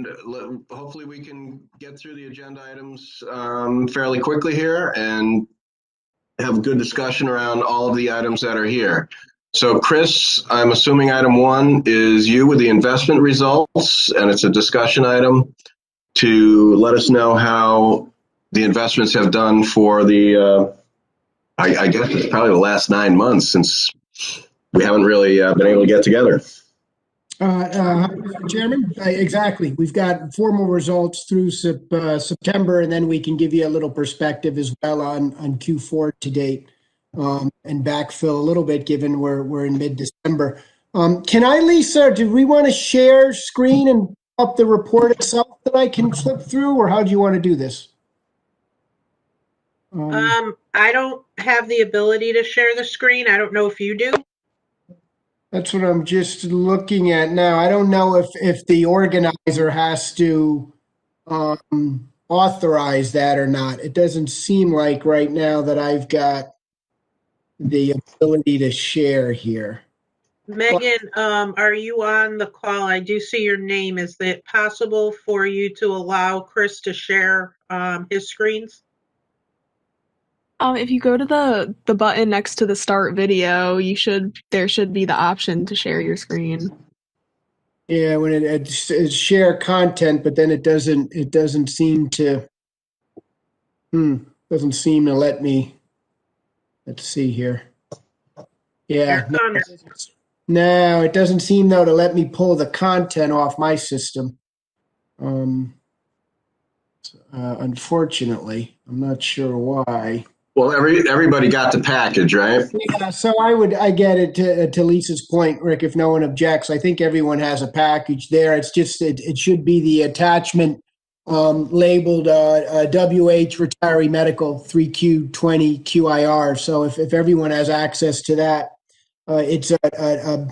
and hopefully we can get through the agenda items fairly quickly here and have a good discussion around all of the items that are here. So Chris, I'm assuming item 1 is you with the investment results, and it's a discussion item to let us know how the investments have done for the, I guess it's probably the last 9 months since we haven't really been able to get together. Chairman, exactly. We've got formal results through September, and then we can give you a little perspective as well on Q4 to date, and backfill a little bit given we're in mid-December. Can I, Lisa, do we want to share screen and up the report itself that I can flip through, or how do you want to do this? I don't have the ability to share the screen. I don't know if you do. That's what I'm just looking at now. I don't know if the organizer has to authorize that or not. It doesn't seem like right now that I've got the ability to share here. Megan, are you on the call? I do see your name. Is it possible for you to allow Chris to share his screens? If you go to the button next to the start video, there should be the option to share your screen. Yeah, when it's share content, but then it doesn't seem to let me. Let's see here. Yeah. No, it doesn't seem though to let me pull the content off my system. Unfortunately, I'm not sure why. Well, everybody got the package, right? Yeah, so I get it to Lisa's point, Rick, if no one objects. I think everyone has a package there. It's just, it should be the attachment labeled WH Retiree Medical 3Q20 QIR. So if everyone has access to that, it's a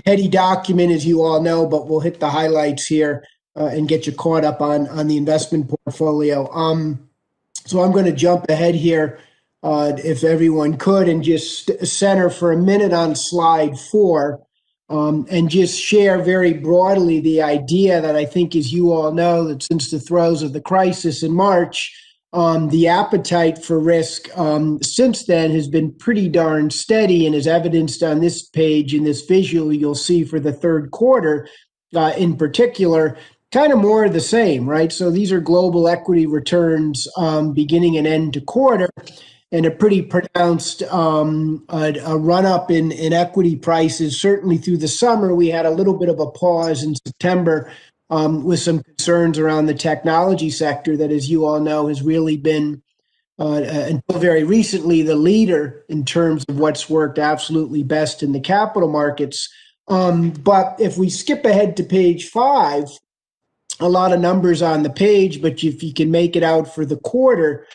heady document, as you all know, but we'll hit the highlights here and get you caught up on the investment portfolio. So I'm going to jump ahead here. If everyone could, and just center for a minute on slide 4, and just share very broadly the idea that I think, as you all know, that since the throes of the crisis in March, the appetite for risk since then has been pretty darn steady, and is evidenced on this page in this visual you'll see for the third quarter in particular. Kind of more of the same, right? So these are global equity returns beginning and end to quarter, and a pretty pronounced a run-up in equity prices. Certainly through the summer, we had a little bit of a pause in September with some concerns around the technology sector that, as you all know, has really been, until very recently, the leader in terms of what's worked absolutely best in the capital markets. But if we skip ahead to page 5, a lot of numbers on the page, but if you can make it out for the quarter,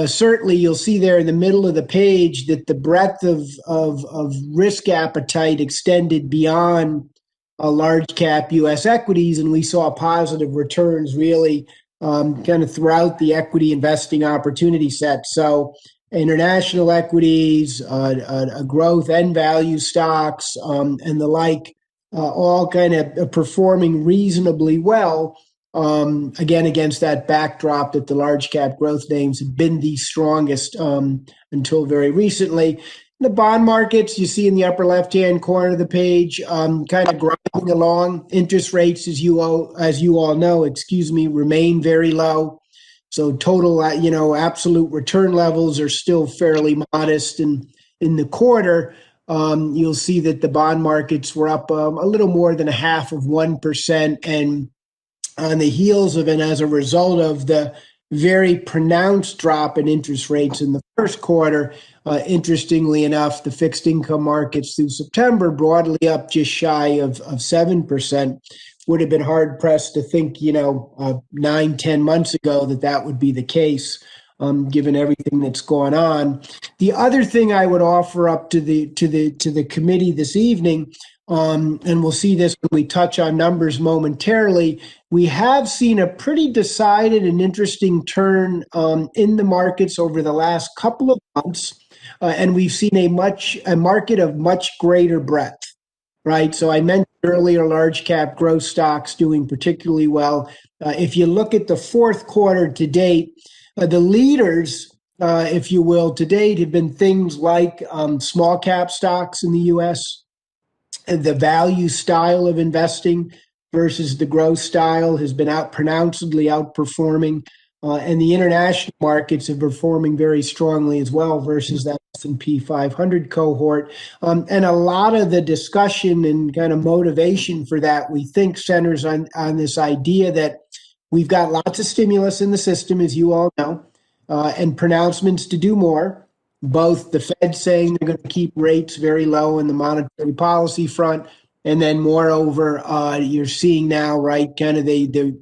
certainly you'll see there in the middle of the page that the breadth of risk appetite extended beyond large cap U.S. equities, and we saw positive returns really kind of throughout the equity investing opportunity set. So international equities, growth and value stocks, and the like, all kind of performing reasonably well. Again, against that backdrop that the large cap growth names have been the strongest until very recently. The bond markets, you see in the upper left-hand corner of the page, kind of grinding along. Interest rates, as you all know, remain very low. So total, absolute return levels are still fairly modest. And in the quarter, you'll see that the bond markets were up a little more than 0.5%, and on the heels of, and as a result of the very pronounced drop in interest rates in the first quarter, interestingly enough, the fixed income markets through September broadly up just shy of 7%. Would have been hard pressed to think, 9-10 months ago that would be the case, given everything that's going on. The other thing I would offer up to the committee this evening, and we'll see this when we touch on numbers momentarily, we have seen a pretty decided and interesting turn in the markets over the last couple of months, and we've seen a market of much greater breadth. right? So I mentioned earlier large cap growth stocks doing particularly well. If you look at the fourth quarter to date, the leaders, if you will, to date have been things like small cap stocks in the US. The value style of investing versus the growth style has been pronouncedly outperforming, and the international markets are performing very strongly as well versus that S&P 500 cohort. And a lot of the discussion and kind of motivation for that, we think, centers on this idea that we've got lots of stimulus in the system, as you all know, and pronouncements to do more. Both the Fed saying they're going to keep rates very low in the monetary policy front, and then moreover, you're seeing now, right, kind of the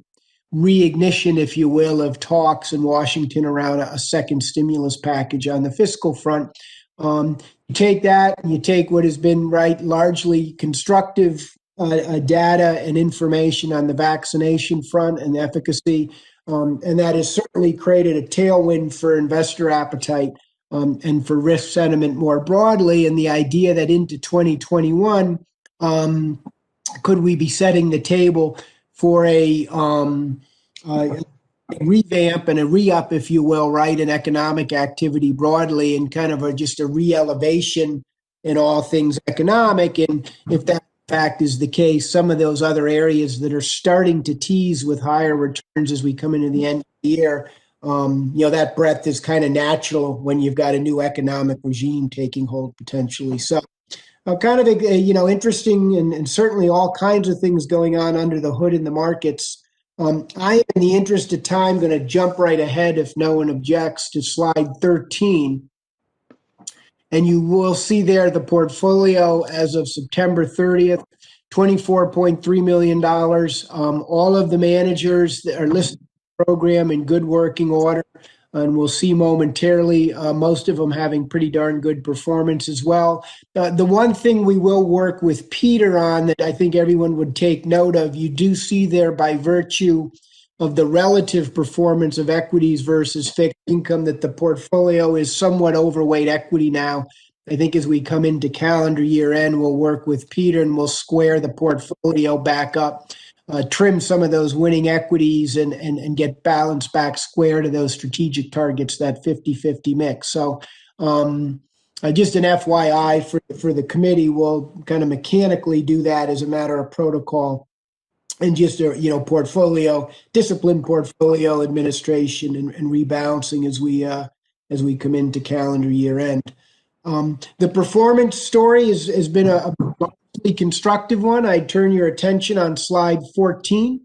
reignition, if you will, of talks in Washington around a second stimulus package on the fiscal front. You take that, and you take what has been, right, largely constructive data and information on the vaccination front and the efficacy, and that has certainly created a tailwind for investor appetite. And for risk sentiment more broadly, and the idea that into 2021, could we be setting the table for a revamp and a re-up, if you will, right, in economic activity broadly, and kind of just a re-elevation in all things economic. And if that in fact is the case, some of those other areas that are starting to tease with higher returns as we come into the end of the year, that breadth is kind of natural when you've got a new economic regime taking hold potentially. So kind of, interesting and certainly all kinds of things going on under the hood in the markets. I, in the interest of time, going to jump right ahead, if no one objects, to slide 13. And you will see there the portfolio as of September 30th, $24.3 million. All of the managers that are listed program in good working order, and we'll see momentarily most of them having pretty darn good performance as well. The one thing we will work with Peter on that I think everyone would take note of, you do see there by virtue of the relative performance of equities versus fixed income that the portfolio is somewhat overweight equity now. I think as we come into calendar year end, we'll work with Peter and we'll square the portfolio back up. Trim some of those winning equities and get balance back square to those strategic targets, that 50-50 mix. So just an FYI for the committee, we'll kind of mechanically do that as a matter of protocol and just a disciplined portfolio administration and rebalancing as we come into calendar year end. The performance story has been a constructive one. I turn your attention on slide 14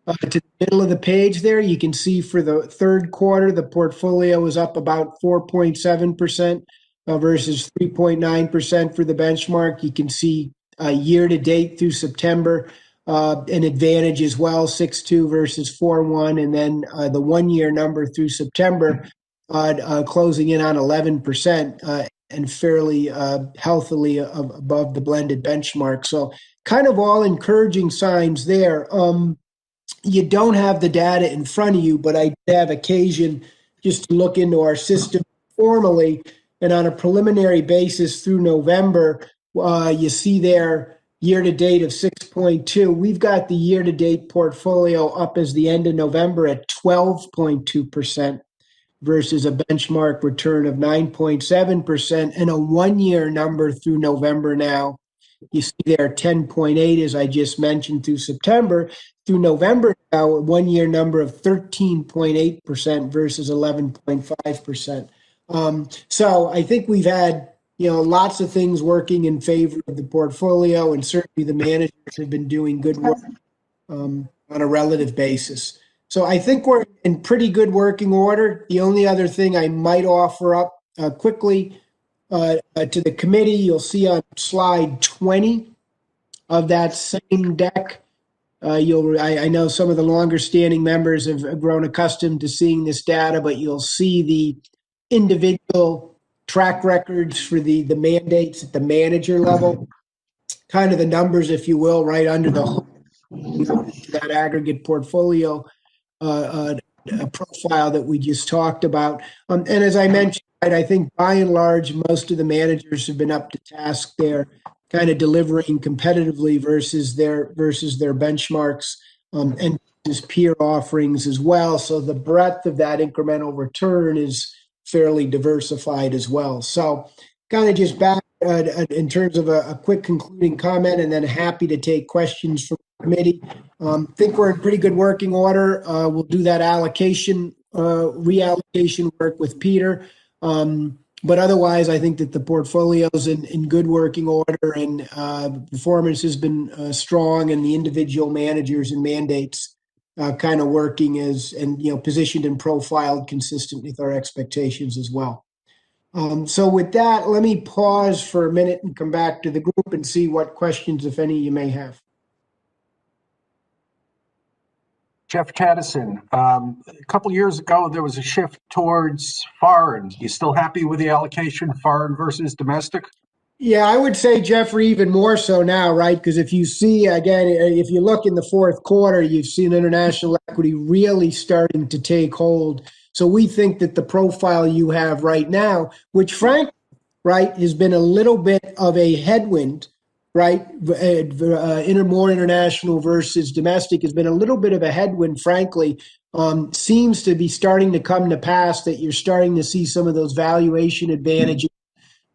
to the middle of the page there. You can see for the third quarter, the portfolio is up about 4.7% versus 3.9% for the benchmark. You can see year to date through September, an advantage as well, 6.2 versus 4.1. And then the 1 year number through September closing in on 11%. And fairly healthily above the blended benchmark. So kind of all encouraging signs there. You don't have the data in front of you, but I have occasion just to look into our system formally. And on a preliminary basis through November, you see there year-to-date of 6.2. We've got the year-to-date portfolio up as the end of November at 12.2%. Versus a benchmark return of 9.7% and a 1 year number through November now. You see there 10.8, as I just mentioned, through September. Through November now, a 1 year number of 13.8% versus 11.5%. So I think we've had lots of things working in favor of the portfolio, and certainly the managers have been doing good work on a relative basis. So I think we're in pretty good working order. The only other thing I might offer up quickly to the committee, you'll see on slide 20 of that same deck. I know some of the longer standing members have grown accustomed to seeing this data, but you'll see the individual track records for the mandates at the manager level, kind of the numbers, if you will, right under the hood, that aggregate portfolio profile that we just talked about. And as I mentioned, I think by and large, most of the managers have been up to task there. kind of delivering competitively versus their benchmarks, and his peer offerings as well. So the breadth of that incremental return is fairly diversified as well. So kind of just back in terms of a quick concluding comment, and then happy to take questions from the committee. Think we're in pretty good working order. We'll do that reallocation work with Peter. But otherwise, I think that the portfolio's in good working order, and performance has been strong, and the individual managers and mandates kind of working positioned and profiled consistent with our expectations as well. So with that, let me pause for a minute and come back to the group and see what questions, if any, you may have. Jeff Caddison, a couple years ago, there was a shift towards foreign. You still happy with the allocation, foreign versus domestic? Yeah, I would say, Jeffrey, even more so now, right? Because if you see, again, if you look in the fourth quarter, you've seen international equity really starting to take hold. So we think that the profile you have right now, which frankly, right, has been a little bit of a headwind, right? More international versus domestic has been a little bit of a headwind, frankly. Seems to be starting to come to pass that you're starting to see some of those valuation advantages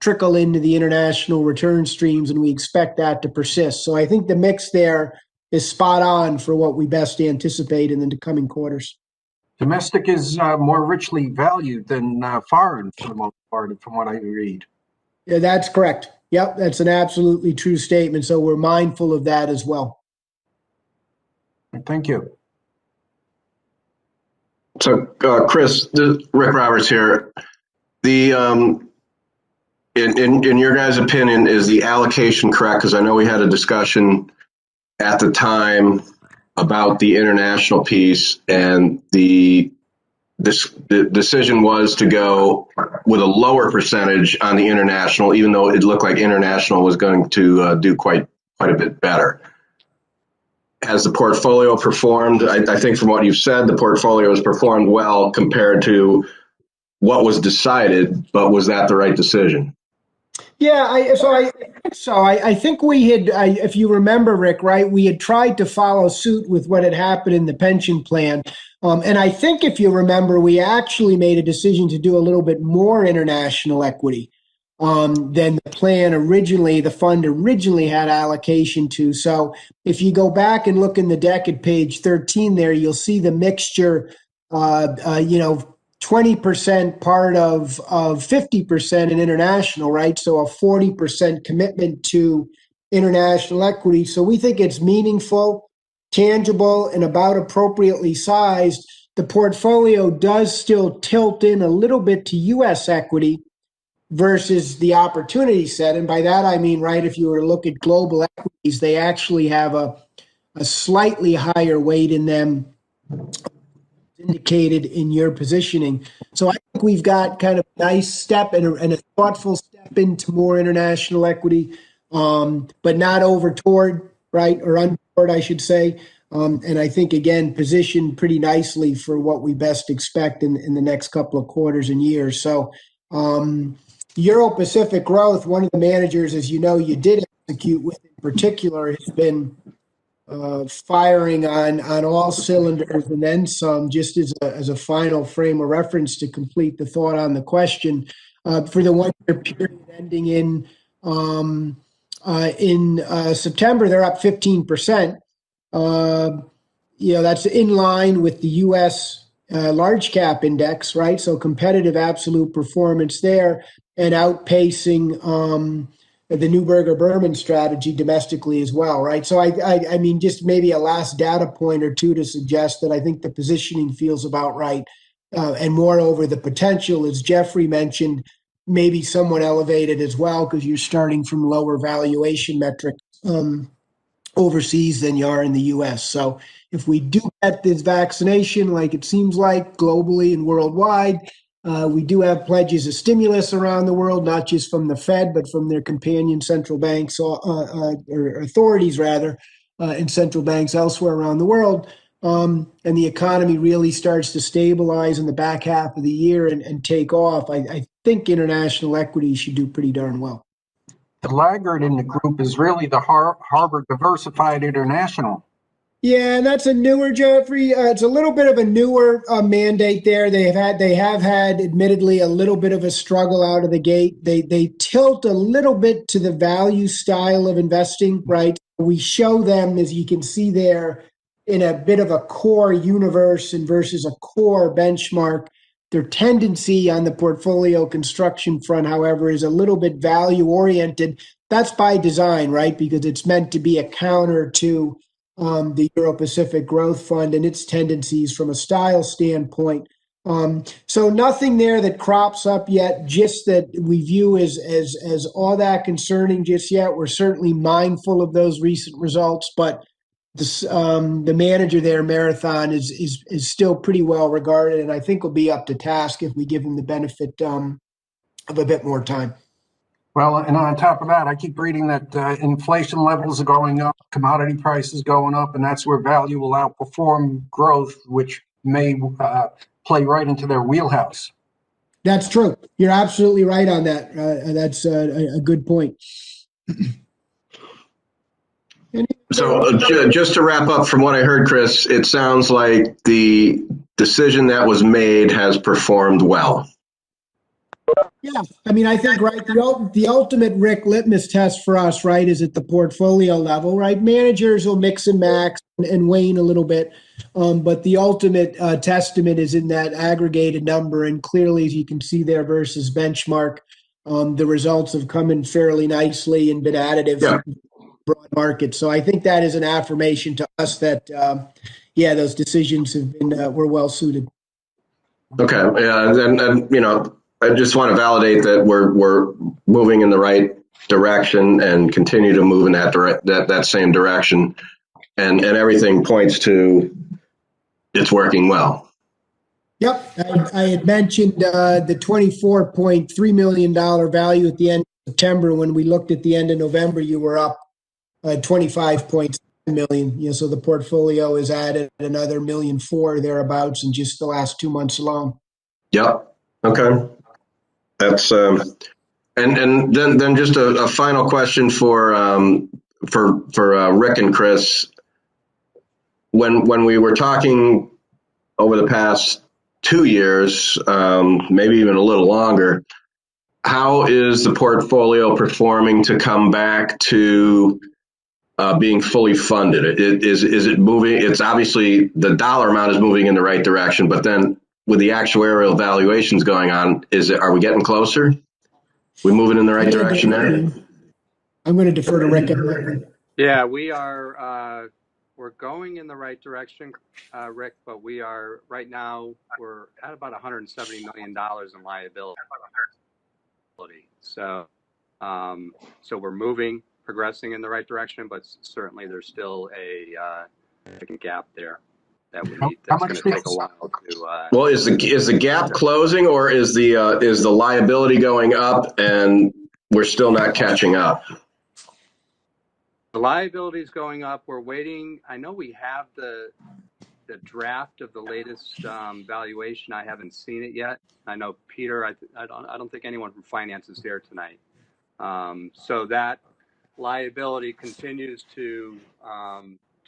trickle into the international return streams, and we expect that to persist. So I think the mix there is spot on for what we best anticipate in the coming quarters. Domestic is more richly valued than foreign for the most part, from what I read. Yeah, that's correct. Yep, that's an absolutely true statement. So we're mindful of that as well. Thank you. So, Chris, Rick Roberts here. The in your guys' opinion, is the allocation correct? Because I know we had a discussion at the time about the international piece, and the decision was to go with a lower percentage on the international, even though it looked like international was going to do quite a bit better. Has the portfolio performed? I think from what you've said, the portfolio has performed well compared to what was decided, but was that the right decision? Yeah, I think we had, if you remember, Rick, right, we had tried to follow suit with what had happened in the pension plan. And I think if you remember, we actually made a decision to do a little bit more international equity than the plan originally, the fund originally had allocation to. So if you go back and look in the deck at page 13 there, you'll see the mixture, 20% part of 50% in international, right? So a 40% commitment to international equity. So we think it's meaningful, tangible, and about appropriately sized. The portfolio does still tilt in a little bit to U.S. equity versus the opportunity set. And by that, I mean, right, if you were to look at global equities, they actually have a slightly higher weight in them indicated in your positioning. So I think we've got kind of a nice step and a thoughtful step into more international equity, but not over toward, right, or untoward, I should say. And I think, again, positioned pretty nicely for what we best expect in the next couple of quarters and years. So Euro-Pacific growth, one of the managers, as you know, you did execute with in particular, has been firing on all cylinders and then some. Just as a final frame of reference to complete the thought on the question, for the 1 year period ending in September, they're up 15%. That's in line with the U.S. Large cap index, right? So competitive absolute performance there, and outpacing the Neuberger Berman strategy domestically as well, right? So I mean, just maybe a last data point or two to suggest that I think the positioning feels about right. And moreover, the potential, as Jeffrey mentioned, maybe somewhat elevated as well, because you're starting from lower valuation metrics overseas than you are in the U.S. So if we do get this vaccination, like it seems like globally and worldwide, we do have pledges of stimulus around the world, not just from the Fed, but from their companion central banks or authorities, rather, in central banks elsewhere around the world. And the economy really starts to stabilize in the back half of the year and take off. I think international equity should do pretty darn well. the laggard in the group is really the Harbor Diversified International. Yeah, and that's a newer, Jeffrey. It's a little bit of a newer mandate there. They have had, admittedly, a little bit of a struggle out of the gate. They tilt a little bit to the value style of investing, right? We show them, as you can see there, in a bit of a core universe and versus a core benchmark. Their tendency on the portfolio construction front, however, is a little bit value oriented. That's by design, right? Because it's meant to be a counter to the Euro-Pacific Growth Fund and its tendencies from a style standpoint. So nothing there that crops up yet, just that we view as all that concerning just yet. We're certainly mindful of those recent results, but this, the manager there, Marathon, is still pretty well regarded, and I think will be up to task if we give him the benefit of a bit more time. Well, and on top of that, I keep reading that inflation levels are going up, commodity prices going up, and that's where value will outperform growth, which may play right into their wheelhouse. That's true. You're absolutely right on that. That's a good point. So just to wrap up from what I heard, Chris, it sounds like the decision that was made has performed well. Yeah, I mean, I think, right, the ultimate, Rick, litmus test for us, right, is at the portfolio level, right? Managers will mix and max and wane a little bit, but the ultimate testament is in that aggregated number, and clearly, as you can see there versus benchmark, the results have come in fairly nicely and been additive to the broad market. So I think that is an affirmation to us that, yeah, those decisions have been were well suited. Okay, yeah, and you know, I just want to validate that we're moving in the right direction and continue to move in that same direction, and everything points to it's working well. Yep, I had mentioned the $24.3 million value at the end of September. When we looked at the end of November, you were up 25.7 million. You know, so the portfolio has added another $1.4 million thereabouts in just the last 2 months alone. Yep. Okay. That's and then just a final question for Rick and Chris. When we were talking over the past 2 years, maybe even a little longer, how is the portfolio performing to come back to being fully funded? Is it moving? It's obviously the dollar amount is moving in the right direction, but then with the actuarial valuations going on, are we getting closer? We moving in the right direction there? I'm going to defer to Rick. Yeah, we are. We're going in the right direction, Rick. But we are right now. We're at about $170 million in liability. So we're moving, progressing in the right direction, but certainly there's still a gap there that we need. That's going to take a while to. Well, is the gap closing, or is the liability going up and we're still not catching up? The liability is going up. We're waiting. I know we have the draft of the latest valuation. I haven't seen it yet. I know Peter. I don't think anyone from finance is here tonight. So that liability continues to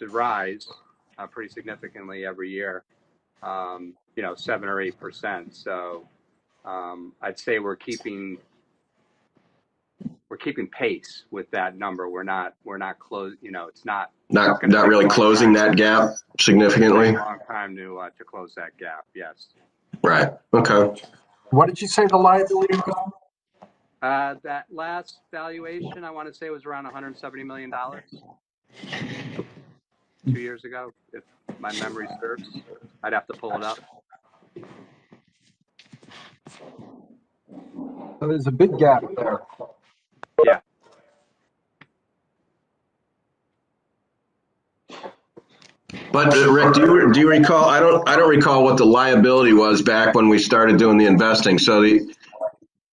rise pretty significantly every year. 7 or 8%. So I'd say we're keeping pace with that number. We're not close. It's not really closing that gap significantly. It's a long time to close that gap. Yes. Right. Okay. What did you say the liability was? That last valuation, I want to say, was around $170 million 2 years ago, if my memory serves. I'd have to pull it up. So there's a big gap there. Yeah. But Rick, do you recall? I don't recall what the liability was back when we started doing the investing. So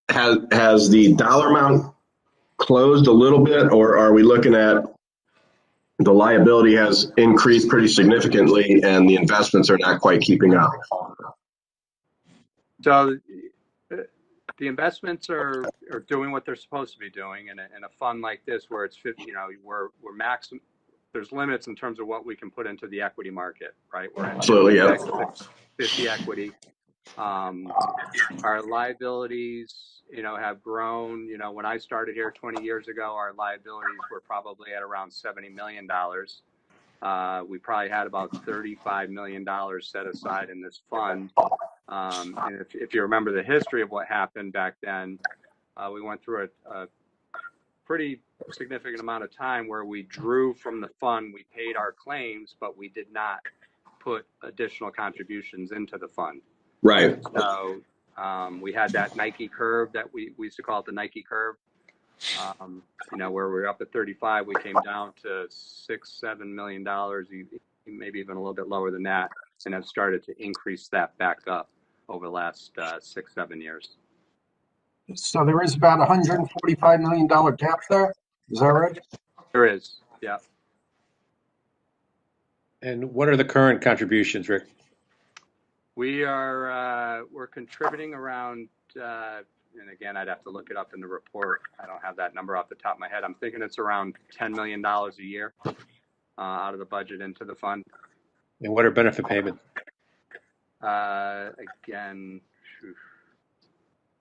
has the dollar amount closed a little bit, or are we looking at the liability has increased pretty significantly and the investments are not quite keeping up? So the investments are doing what they're supposed to be doing in a fund like this where it's 50, we're maximum. There's limits in terms of what we can put into the equity market, right? We're at Absolutely, yeah. 50 equity. Our liabilities, have grown. When I started here 20 years ago, our liabilities were probably at around $70 million. We probably had about $35 million set aside in this fund. And if you remember the history of what happened back then, we went through a pretty significant amount of time where we drew from the fund, we paid our claims, but we did not put additional contributions into the fund. Right. So we had that Nike curve that we used to call it the Nike curve. Where we were up at 35, we came down to $6-7 million, maybe even a little bit lower than that, and have started to increase that back up over the last 6-7 years. So there is about $145 million gap there. Is that right? There is, yeah. And what are the current contributions, Rick? We're contributing around, and again, I'd have to look it up in the report. I don't have that number off the top of my head. I'm thinking it's around $10 million a year out of the budget into the fund. And what are benefit payments? Again,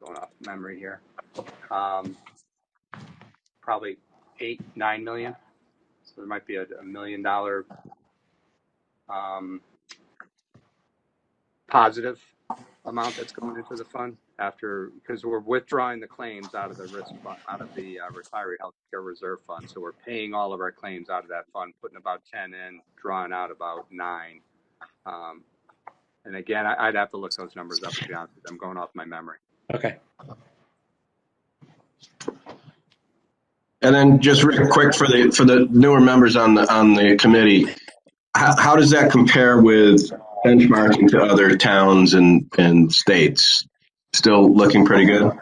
going off memory here, probably 8-9 million. So there might be a $1 million positive amount that's going into the fund because we're withdrawing the claims out of the risk fund, out of the retiree healthcare reserve fund. So we're paying all of our claims out of that fund, putting about 10 in, drawing out about 9. And again, I'd have to look those numbers up, to be honest with you. I'm going off my memory. Okay. And then just real quick for the newer members on the committee, how does that compare with benchmarking to other towns and states? Still looking pretty good?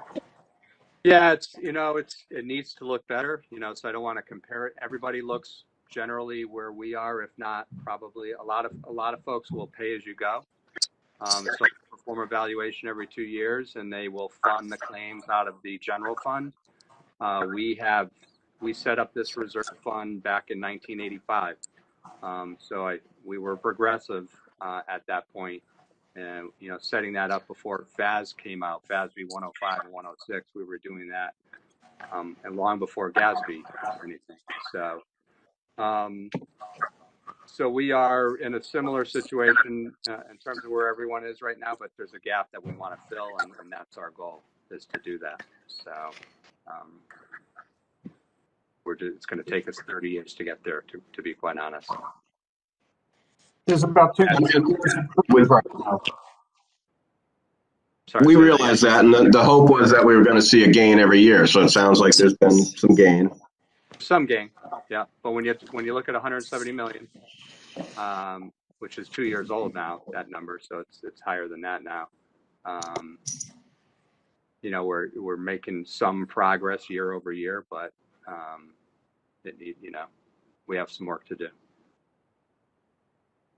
Yeah, it needs to look better, so I don't want to compare it. Everybody looks generally where we are, if not probably a lot of folks will pay as you go. So perform evaluation every 2 years, and they will fund the claims out of the general fund. We set up this reserve fund back in 1985. So we were progressive at that point, and setting that up before FAS came out, FASB 105 and 106. We were doing that, and long before GASB or anything. So we are in a similar situation in terms of where everyone is right now, but there's a gap that we want to fill, and that's our goal, is to do that. So it's going to take us 30 years to get there, to be quite honest. There's about 2 years right now. Sorry, We realize that, and the hope was that we were going to see a gain every year. So it sounds like there's been some gain. Some gain, yeah. But when you look at 170 million, which is 2 years old now, that number, so it's higher than that now. We're making some progress year over year, but we have some work to do.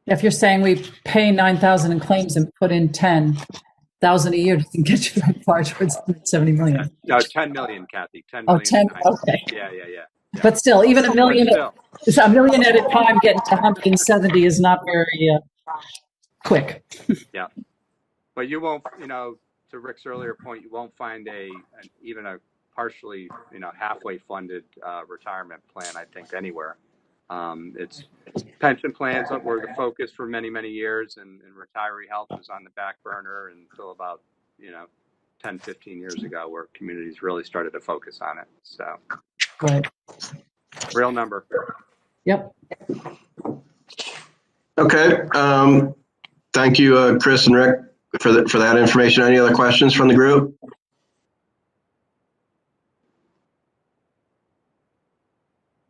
If you're saying we pay 9,000 in claims and put in 10,000 a year, doesn't get you that far towards 70 million. No, 10 million, Kathy. 10 Oh, million. 10. Okay. Yeah. But still, even a million, Still. a million at a time getting to 170 is not very quick. Yeah. But you won't, to Rick's earlier point, you won't find even a partially, halfway funded retirement plan, I think, anywhere. It's pension plans that were the focus for many, many years, and retiree health was on the back burner until about, 10, 15 years ago, where communities really started to focus on it. So, Right. Real number. Yep. Okay. Thank you, Chris and Rick, for that information. Any other questions from the group?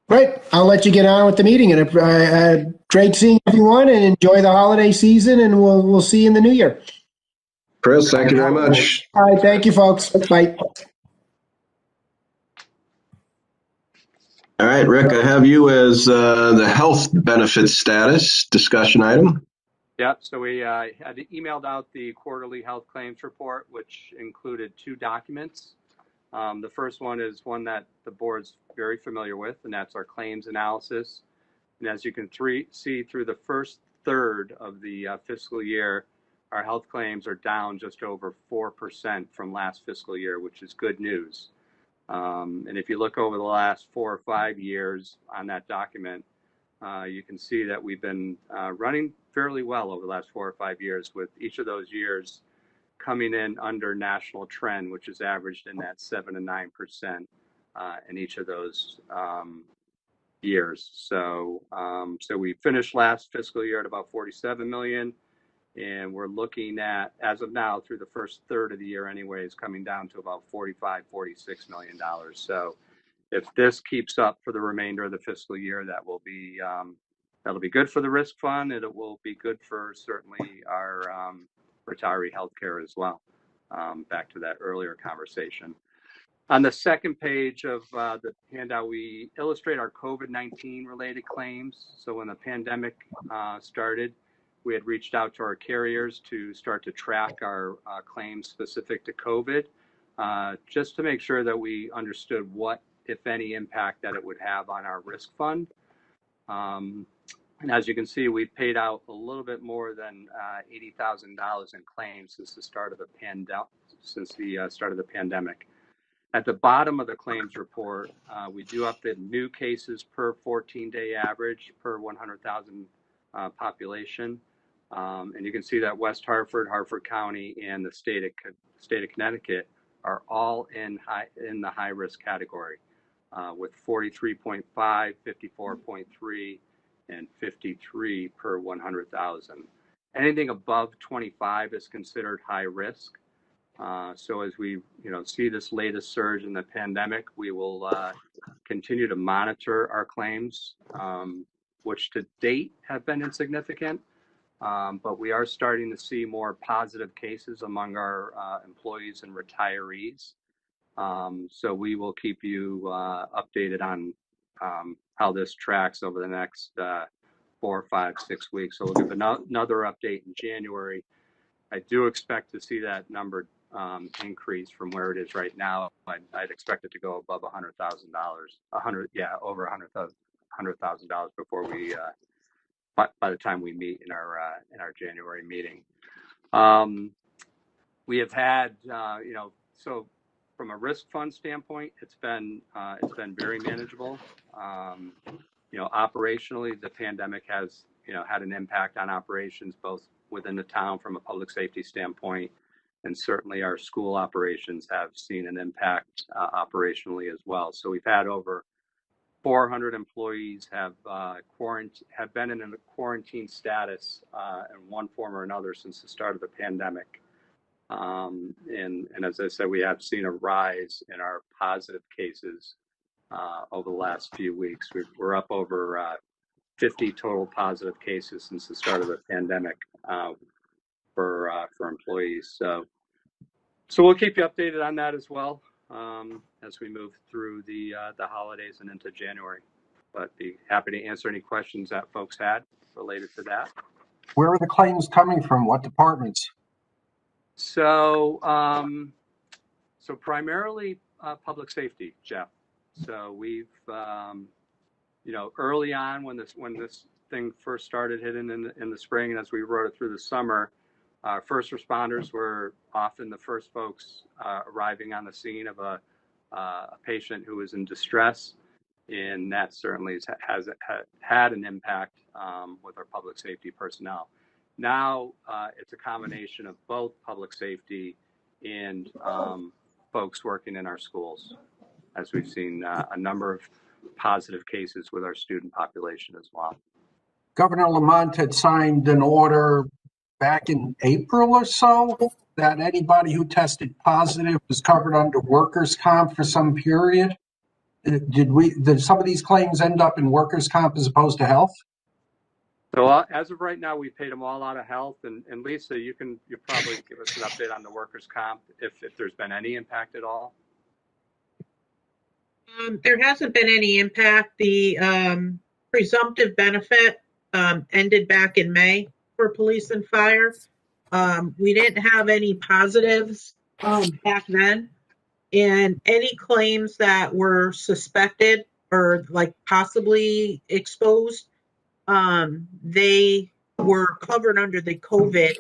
Great. I'll let you get on with the meeting, and great seeing everyone, and enjoy the holiday season, and we'll see you in the new year. Chris, thank you very much. All right. Thank you, folks. Bye. All right, Rick, I have you as the health benefits status discussion item. Yep. So we had emailed out the quarterly health claims report, which included 2 documents. The first one is one that the board's very familiar with, and that's our claims analysis. And as you can see through the first third of the fiscal year, our health claims are down just over 4% from last fiscal year, which is good news. And if you look over the last 4 or 5 years on that document, you can see that we've been running fairly well over the last 4 or 5 years, with each of those years coming in under national trend, which is averaged in that 7 to 9% in each of those years. So we finished last fiscal year at about 47 million, and we're looking at, as of now, through the first third of the year anyways, coming down to about 45, $46 million. So if this keeps up for the remainder of the fiscal year, that'll be good for the risk fund, and it will be good for certainly our retiree healthcare as well. Back to that earlier conversation. On the second page of the handout, we illustrate our COVID-19 related claims. So when the pandemic started, we had reached out to our carriers to start to track our claims specific to COVID, just to make sure that we understood what, if any, impact that it would have on our risk fund. And as you can see, we've paid out a little bit more than $80,000 in claims since the start of the pandemic. At the bottom of the claims report, we do update new cases per 14-day average per 100,000 population. And you can see that West Hartford, Hartford County, and the state of Connecticut are all in the high risk category, with 43.5, 54.3, and 53 per 100,000. Anything above 25 is considered high risk. So as we see this latest surge in the pandemic, we will continue to monitor our claims, which to date have been insignificant. But we are starting to see more positive cases among our employees and retirees. So we will keep you updated on how this tracks over the next 4, 5, 6 weeks. So we'll give another update in January. I do expect to see that number increase from where it is right now. I'd expect it to go above $100,000, over $100,000 before we, by the time we meet in our January meeting. We have had, so from a risk fund standpoint, it's been very manageable. Operationally, the pandemic has had an impact on operations both within the town from a public safety standpoint, and certainly our school operations have seen an impact operationally as well. So we've had over 400 employees have been in a quarantine status in one form or another since the start of the pandemic. And as I said, we have seen a rise in our positive cases over the last few weeks. We're up over 50 total positive cases since the start of the pandemic for employees. So we'll keep you updated on that as well as we move through the holidays and into January. But be happy to answer any questions that folks had related to that. Where are the claims coming from? What departments? So primarily public safety, Jeff. So we've early on when this thing first started hitting in the spring, and as we rode it through the summer, first responders were often the first folks arriving on the scene of a patient who was in distress, and that certainly has had an impact with our public safety personnel. Now it's a combination of both public safety and folks working in our schools, as we've seen a number of positive cases with our student population as well. Governor Lamont had signed an order back in April or so that anybody who tested positive was covered under workers' comp for some period. Did some of these claims end up in workers' comp as opposed to health? So as of right now, we paid them all out of health. And Lisa, you probably give us an update on the workers' comp if there's been any impact at all. There hasn't been any impact. The presumptive benefit ended back in May for police and fire. We didn't have any positives back then, and any claims that were suspected or like possibly exposed, they were covered under the COVID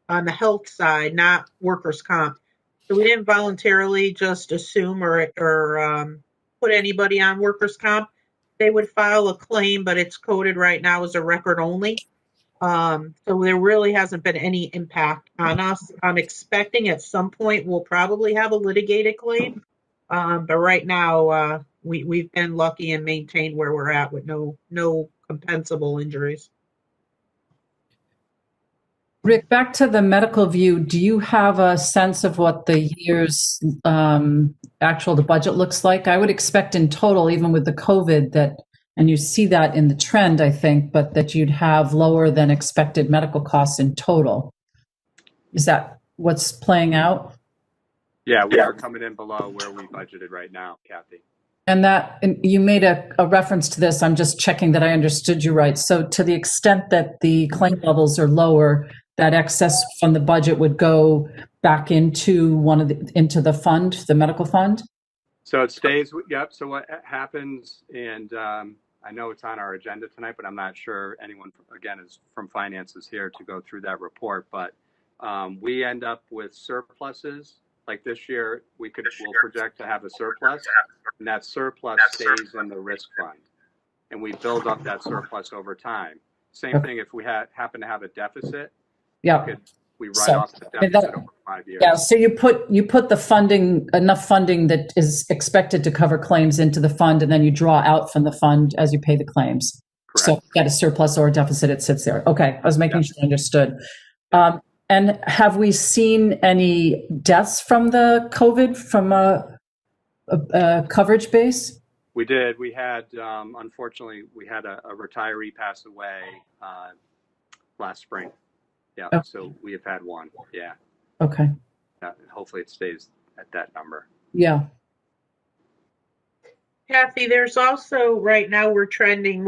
on the health side, not workers' comp. So we didn't voluntarily just assume or put anybody on workers' comp. They would file a claim, but it's coded right now as a record only. So there really hasn't been any impact on us. I'm expecting at some point we'll probably have a litigated claim. But right now, we've been lucky and maintained where we're at with no compensable injuries. Rick, back to the medical view, do you have a sense of what the year's the budget looks like? I would expect in total, even with the COVID, that, and you see that in the trend, I think, but that you'd have lower than expected medical costs in total. Is that what's playing out? Yeah, we are coming in below where we budgeted right now, Kathy. And you made a reference to this. I'm just checking that I understood you right. So to the extent that the claim levels are lower, that excess from the budget would go back into into the fund, the medical fund? So it stays, yep. So what happens, and I know it's on our agenda tonight, but I'm not sure anyone, again, is from finance is here to go through that report, but we end up with surpluses. Like this year, we'll project to have a surplus, and that surplus stays in the risk fund. And we build up that surplus over time. Same thing if we happen to have a deficit. Yeah. We write off the deficit over 5 years. Yeah, so you put the funding, enough funding that is expected to cover claims into the fund, and then you draw out from the fund as you pay the claims. Correct. So if you got a surplus or a deficit, it sits there. Okay, I was making sure I understood. And have we seen any deaths from the COVID from a coverage base? We did. We had, unfortunately, we had a retiree pass away last spring. Yeah, okay. So we have had one. Yeah. Okay. Hopefully it stays at that number. Yeah. Kathy, there's also right now we're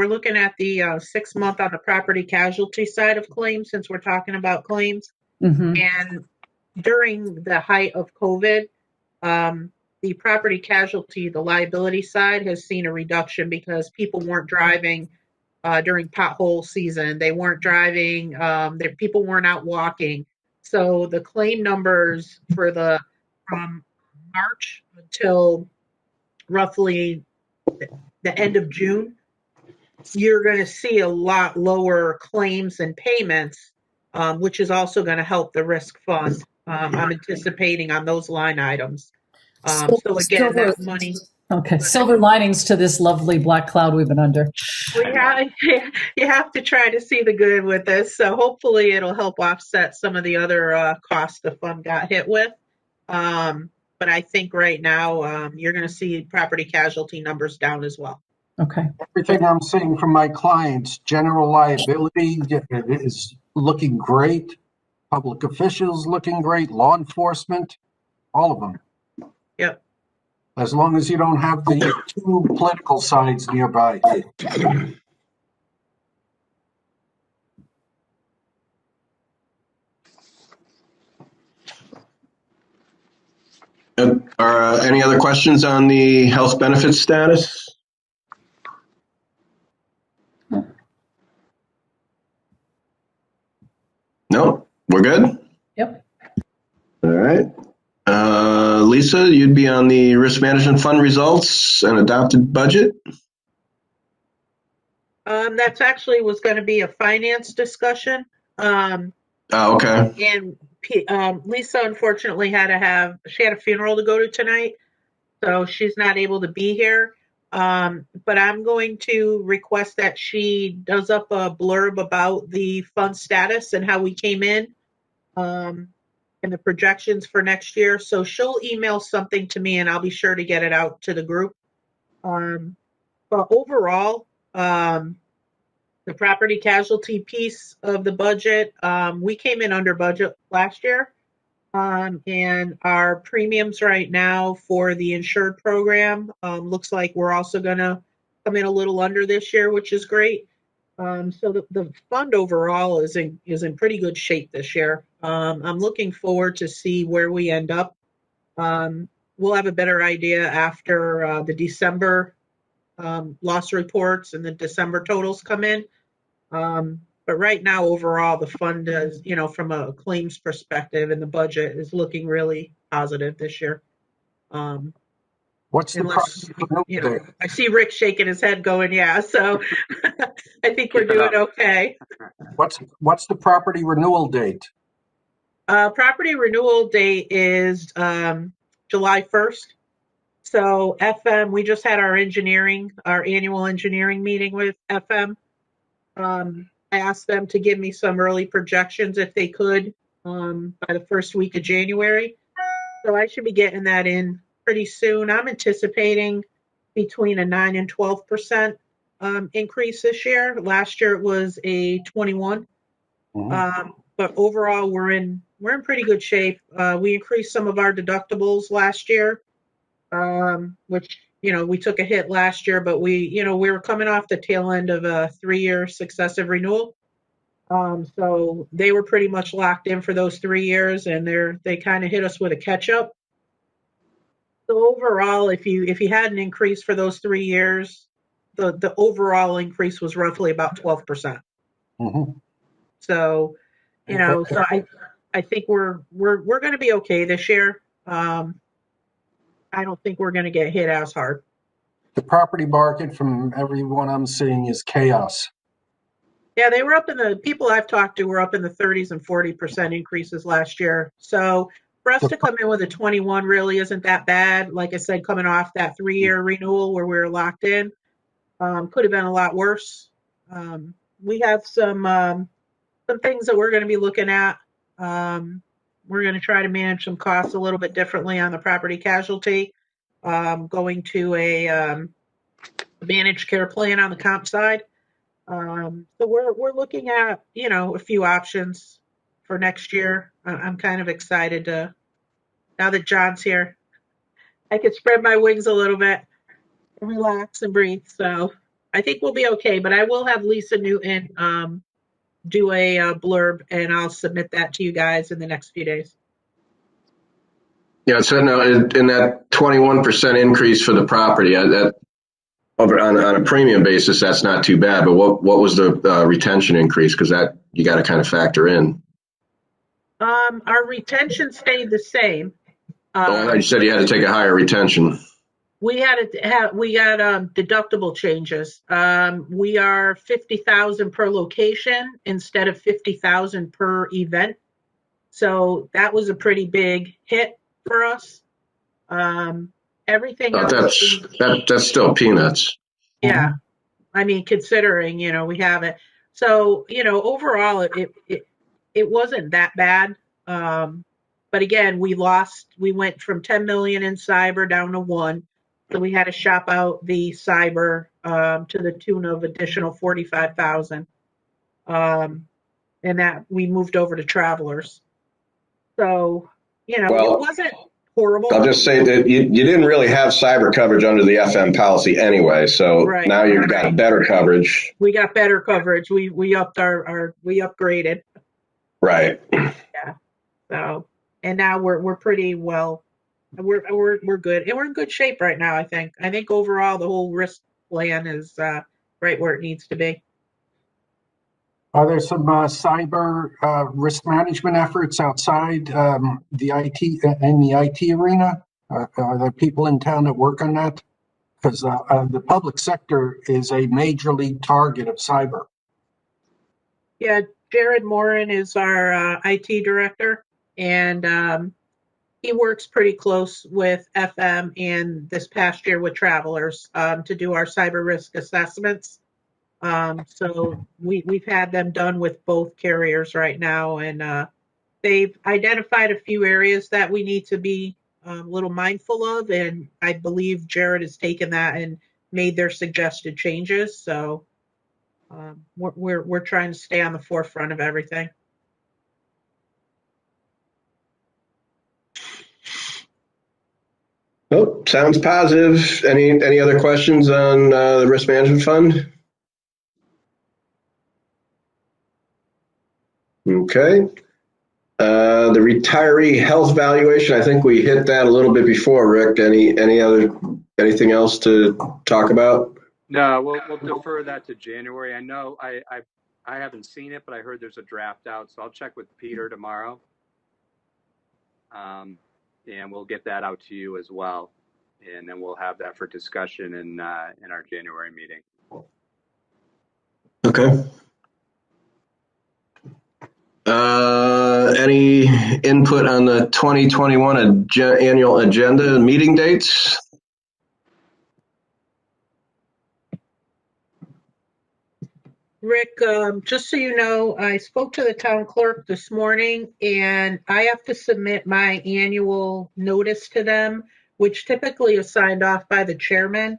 looking at the 6 month on the property casualty side of claims, since we're talking about claims. Mm-hmm. And during the height of COVID, the property casualty, the liability side has seen a reduction because people weren't driving during pothole season. They weren't driving, people weren't out walking. So the claim numbers from March until roughly the end of June, you're going to see a lot lower claims and payments, which is also going to help the risk fund. I'm anticipating on those line items. So again, that money. Okay, silver linings to this lovely black cloud we've been under. You have to try to see the good with this. So hopefully it'll help offset some of the other costs the fund got hit with. But I think right now you're going to see property casualty numbers down as well. Okay. Everything I'm seeing from my clients, general liability is looking great. Public officials looking great. Law enforcement, all of them. Yep. As long as you don't have the two political sides nearby. Are any other questions on the health benefits status? No, we're good? Yep. All right. Lisa, you'd be on the risk management fund results and adopted budget? That's actually was going to be a finance discussion. Okay. And Lisa unfortunately had a funeral to go to tonight, so she's not able to be here. But I'm going to request that she does up a blurb about the fund status and how we came in, and the projections for next year. So she'll email something to me and I'll be sure to get it out to the group. But overall, the property casualty piece of the budget, we came in under budget last year. And our premiums right now for the insured program looks like we're also going to come in a little under this year, which is great. So the fund overall is in pretty good shape this year. I'm looking forward to see where we end up. We'll have a better idea after the December loss reports and the December totals come in. But right now, overall, the fund is, from a claims perspective and the budget is looking really positive this year. What's the Unless, property renewal date? I see Rick shaking his head going, yeah. So I think we're Keep it doing up. okay. What's the property renewal date? Property renewal date is July 1st. So FM, we just had our annual engineering meeting with FM. I asked them to give me some early projections if they could by the first week of January. So I should be getting that in pretty soon. I'm anticipating between a 9 and 12% increase this year. Last year it was a 21. But overall, we're in pretty good shape. We increased some of our deductibles last year, which we took a hit last year, but we were coming off the tail end of a 3-year successive renewal. So they were pretty much locked in for those 3 years, and they kind of hit us with a catch up. So overall, if you had an increase for those 3 years, the overall increase was roughly about 12%. So, so I think we're going to be okay this year. I don't think we're going to get hit as hard. The property market, from everyone I'm seeing, is chaos. Yeah, they were people I've talked to were up in the 30s and 40% increases last year. So for us to come in with a 21 really isn't that bad. Like I said, coming off that 3-year renewal where we were locked in, could have been a lot worse. We have some things that we're going to be looking at. We're going to try to manage some costs a little bit differently on the property casualty, going to a managed care plan on the comp side. So we're looking at, a few options for next year. I'm kind of excited now that John's here, I could spread my wings a little bit and relax and breathe. So I think we'll be okay, but I will have Lisa Newton do a blurb, and I'll submit that to you guys in the next few days. Yeah, so now in that 21% increase for the property, that on a premium basis, that's not too bad. But what was the retention increase? Because that you got to kind of factor in. Our retention stayed the same. You said you had to take a higher retention. We got deductible changes. We are $50,000 per location instead of $50,000 per event. So that was a pretty big hit for us. Everything else, that's still peanuts. Yeah, I mean, considering we have it. So overall, it wasn't that bad. But again, we went from 10 million in cyber down to 1. So we had to shop out the cyber to the tune of additional 45,000, and that we moved over to Travelers. So it wasn't horrible. I'll just say that you didn't really have cyber coverage under the FM policy anyway, so now you've got better coverage. We got better coverage. We upped we upgraded. Right. Yeah. So and now we're pretty well. We're good, and we're in good shape right now. I think overall the whole risk plan is right where it needs to be. Are there some cyber risk management efforts outside the IT arena? Are there people in town that work on that? Because the public sector is a major league target of cyber. Yeah, Jared Morin is our IT director, and he works pretty close with FM and this past year with Travelers to do our cyber risk assessments. So we've had them done with both carriers right now, and they've identified a few areas that we need to be a little mindful of, and I believe Jared has taken that and made their suggested changes. So we're trying to stay on the forefront of everything. Oh, sounds positive. Any other questions on the risk management fund? Okay. The retiree health valuation, I think we hit that a little bit before, Rick. Anything else to talk about? No, we'll defer that to January. I know I haven't seen it, but I heard there's a draft out, so I'll check with Peter tomorrow. And we'll get that out to you as well. And then we'll have that for discussion in our January meeting. Okay. Any input on the 2021 annual agenda meeting dates? Rick, just so you know, I spoke to the town clerk this morning and I have to submit my annual notice to them, which typically is signed off by the chairman.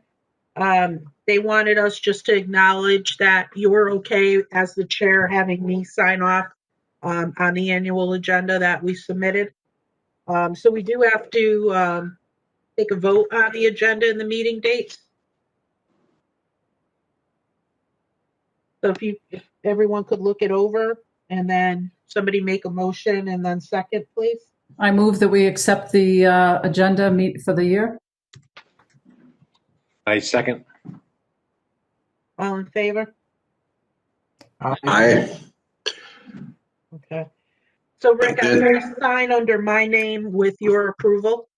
They wanted us just to acknowledge that you're okay as the chair having me sign off on the annual agenda that we submitted. So we do have to take a vote on the agenda and the meeting dates. So if everyone could look it over and then somebody make a motion and then second, please. I move that we accept the agenda for the year. I second. All in favor? Aye. Okay. So Rick, I'm going to sign under my name with your approval.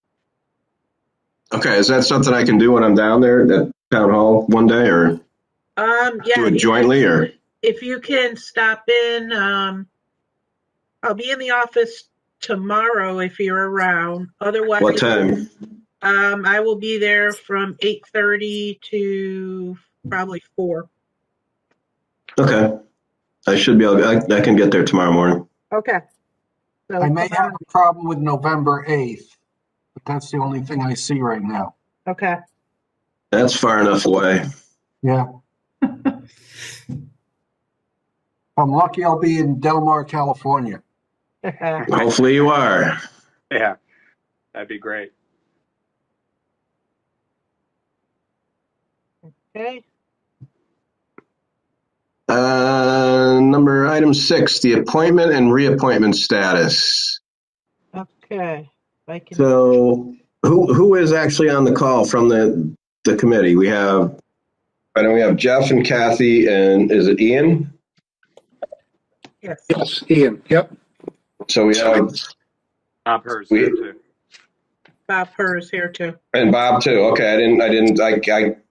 Okay, is that something I can do when I'm down there at town hall one day, or Yeah. do it jointly, or? If you can stop in, I'll be in the office tomorrow if you're around. Otherwise, What time? I will be there from 8:30 to probably 4. Okay. I should be able, I can get there tomorrow morning. Okay. So I may have a problem with November 8th, but that's the only thing I see right now. Okay. That's far enough away. Yeah. If I'm lucky, I'll be in Del Mar, California. Hopefully you are. Yeah, that'd be great. Okay. Item 6, the appointment and reappointment status. Okay. I can. So who is actually on the call from the committee? I know we have Jeff and Kathy, and is it Ian? Yes. Yes, Ian. Yep. So we have Bob Hurst here too. Bob Purr is here too. and Bob too. Okay,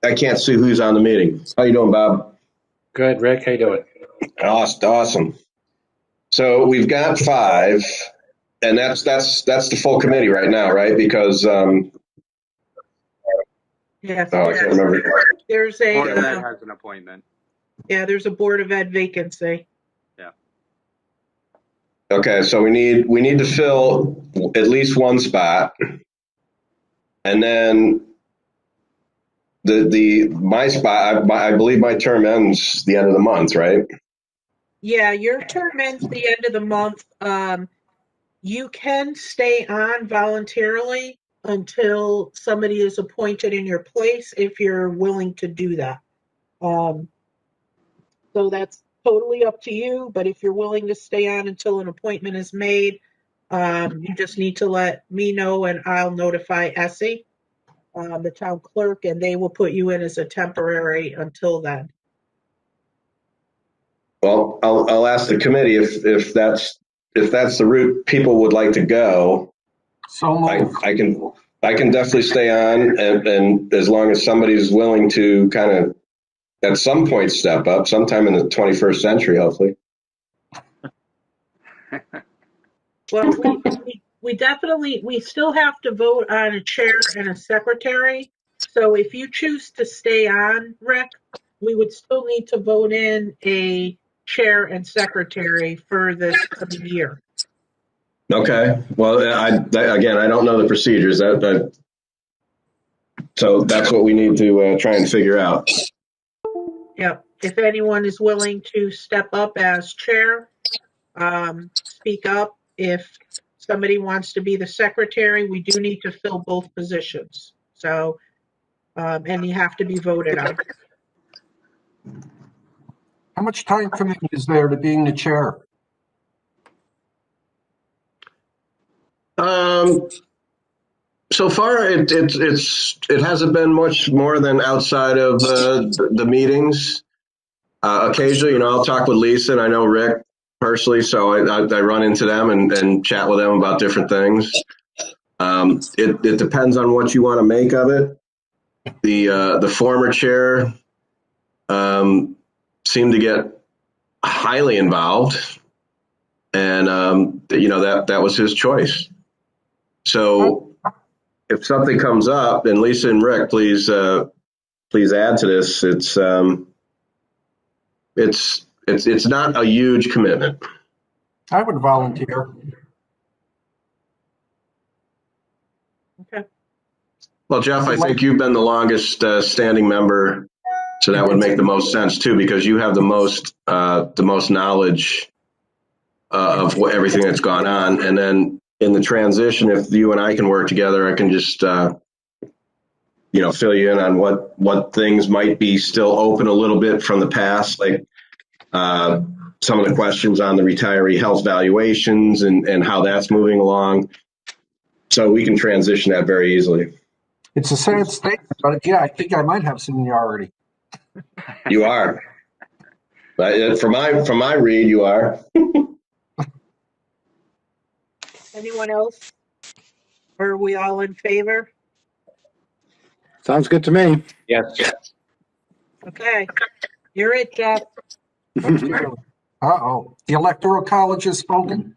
I can't see who's on the meeting. How you doing, Bob? Good, Rick. How you doing? Awesome. So we've got 5, and that's the full committee right now, right? Because Yes. I can't remember. There's Board of Ed a has an appointment. there's a Board of Ed vacancy. Yeah. Okay, so we need to fill at least one spot, and then my spot. I believe my term ends the end of the month, right? Yeah, your term ends the end of the month. You can stay on voluntarily until somebody is appointed in your place if you're willing to do that. So that's totally up to you, but if you're willing to stay on until an appointment is made, you just need to let me know and I'll notify Essie, the town clerk, and they will put you in as a temporary until then. Well, I'll ask the committee if that's the route people would like to go. So I can definitely stay on, and as long as somebody's willing to kind of at some point step up, sometime in the 21st century, hopefully. Well, we still have to vote on a chair and a secretary. So if you choose to stay on, Rick, we would still need to vote in a chair and secretary for this coming year. Okay. Well, again, I don't know the procedures. So that's what we need to try and figure out. Yep. If anyone is willing to step up as chair, speak up. If somebody wants to be the secretary, we do need to fill both positions. So, and you have to be voted on. how much time commitment is there to being the chair? So far, it hasn't been much more than outside of the meetings. Occasionally, I'll talk with Lisa, and I know Rick personally, so I run into them and chat with them about different things. It depends on what you want to make of it. The former chair seemed to get highly involved, and that was his choice. So if something comes up, and Lisa and Rick, please add to this. It's not a huge commitment. I would volunteer. Okay. Well, Jeff, I think you've been the longest standing member, so that would make the most sense too, because you have the most knowledge of everything that's gone on. And then in the transition, if you and I can work together, I can just fill you in on what things might be still open a little bit from the past, like some of the questions on the retiree health valuations and how that's moving along. So we can transition that very easily. It's a sad statement, but yeah, I think I might have seniority. You are. But from my read, you are. Anyone else? Or are we all in favor? Sounds good to me. Yes. Okay. You're it, Jeff. Uh-oh. The Electoral College has spoken.